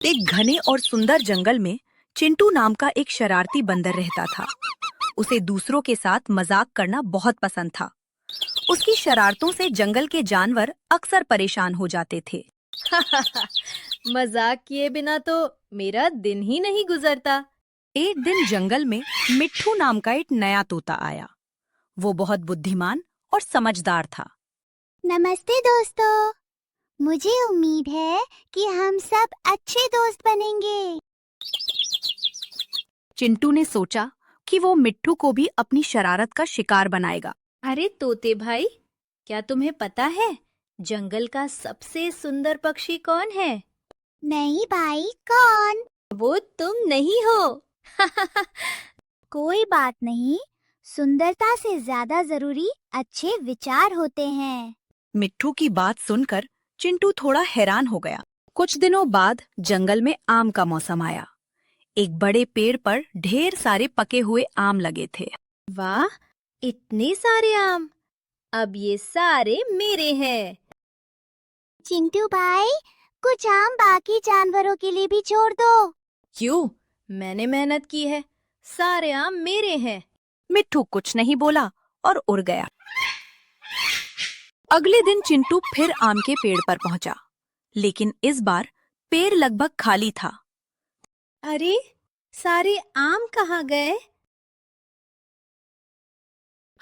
एक घने और सुंदर जंगल में चिंटू नाम का एक शरारती बंदर रहता था। उसे दूसरों के साथ मजाक करना बहुत पसंद था। उसकी शरारतों से जंगल के जानवर अक्सर परेशान हो जाते थे। मजाक किए बिना तो मेरा दिन ही नहीं गुजरता। एक दिन जंगल में मिट्ठू नाम का एक नया तोता आया। वो बहुत बुद्धिमान और समझदार था। नमस्ते दोस्तों, मुझे उम्मीद है कि हम सब अच्छे दोस्त बनेंगे। चिंटू ने सोचा कि वो मिट्ठू को भी अपनी शरारत का शिकार बनाएगा। अरे तोते भाई, क्या तुम्हें पता है जंगल का सबसे सुंदर पक्षी कौन है? नहीं भाई, कौन? वो तुम नहीं हो। कोई बात नहीं, सुंदरता से ज्यादा जरूरी अच्छे विचार होते हैं। मिट्ठू की बात सुनकर चिंटू थोड़ा हैरान हो गया। कुछ दिनों बाद जंगल में आम का मौसम आया। एक बड़े पेड़ पर ढेर सारे पके हुए आम लगे थे। वाह, इतने सारे आम! अब ये सारे मेरे हैं। चिंटू भाई, कुछ आम बाकी जानवरों के लिए भी छोड़ दो। क्यों? मैंने मेहनत की है, सारे आम मेरे हैं। मिट्ठू कुछ नहीं बोला और उड़ गया। अगले दिन चिंटू फिर आम के पेड़ पर पहुंचा, लेकिन इस बार पेड़ लगभग खाली था। अरे, सारे आम कहाँ गए?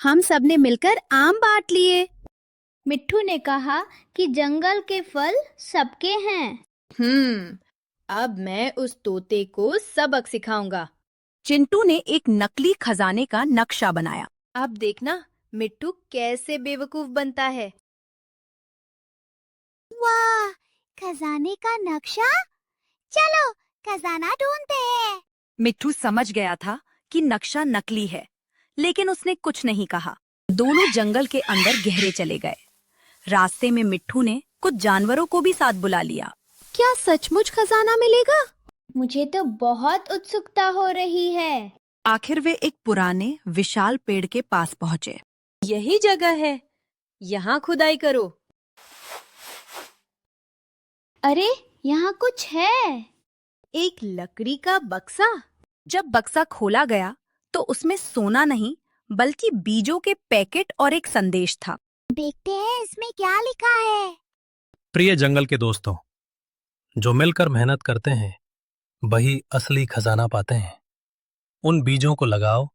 हम सबने मिलकर आम बांट लिए। मिट्ठू ने कहा कि जंगल के फल सबके हैं। अब मैं उस तोते को सबक सिखाऊंगा। चिंटू ने एक नकली खजाने का नक्शा बनाया। अब देखना मिट्टू कैसे बेवकूफ बनता है। वाह, खजाने का नक्शा! चलो खजाना ढूंढते हैं। मिट्ठू समझ गया था कि नक्शा नकली है, लेकिन उसने कुछ नहीं कहा। दोनों जंगल के अंदर गहरे चले गए। रास्ते में मिट्ठू ने कुछ जानवरों को भी साथ बुला लिया। क्या सचमुच खजाना मिलेगा? मुझे तो बहुत उत्सुकता हो रही है। आखिर वे एक पुराने विशाल पेड़ के पास पहुंचे। यही जगह है, यहाँ खुदाई करो। अरे, यहाँ कुछ है। एक लकड़ी का बक्सा। जब बक्सा खोला गया तो उसमें सोना नहीं बल्कि बीजों के पैकेट और एक संदेश था। देखते हैं इसमें क्या लिखा है। प्रिय जंगल के दोस्तों, जो मिलकर मेहनत करते हैं वही असली खजाना पाते हैं। उन बीजों को लगाओ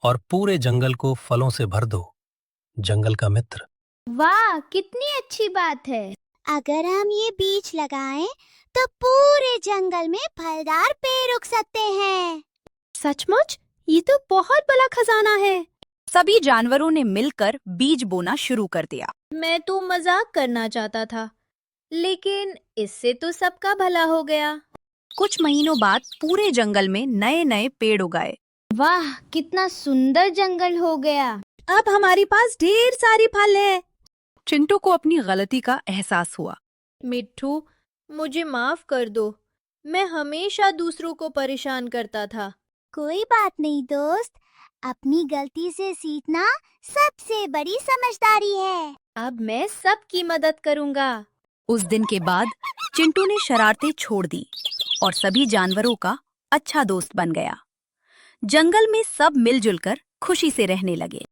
और पूरे जंगल को फलों से भर दो। जंगल का मित्र। वाह, कितनी अच्छी बात है। अगर हम ये बीज लगाएं तो पूरे जंगल में फलदार पेड़ उग सकते हैं। सचमुच? ये तो बहुत बड़ा खजाना है। सभी जानवरों ने मिलकर बीज बोना शुरू कर दिया। मैं तो मजाक करना चाहता था, लेकिन इससे तो सबका भला हो गया। कुछ महीनों बाद पूरे जंगल में नए नए पेड़ उगाए। वाह, कितना सुंदर जंगल हो गया। अब हमारे पास ढेर सारी फल है। चिंटू को अपनी गलती का एहसास हुआ। मिट्ठू, मुझे माफ कर दो। मैं हमेशा दूसरों को परेशान करता था। कोई बात नहीं दोस्त, अपनी गलती से सीखना सबसे बड़ी समझदारी है। अब मैं सबकी मदद करूंगा। उस दिन के बाद चिंटू ने शरारतें छोड़ दी और सभी जानवरों का अच्छा दोस्त बन गया। जंगल में सब मिलजुल कर खुशी से रहने लगे।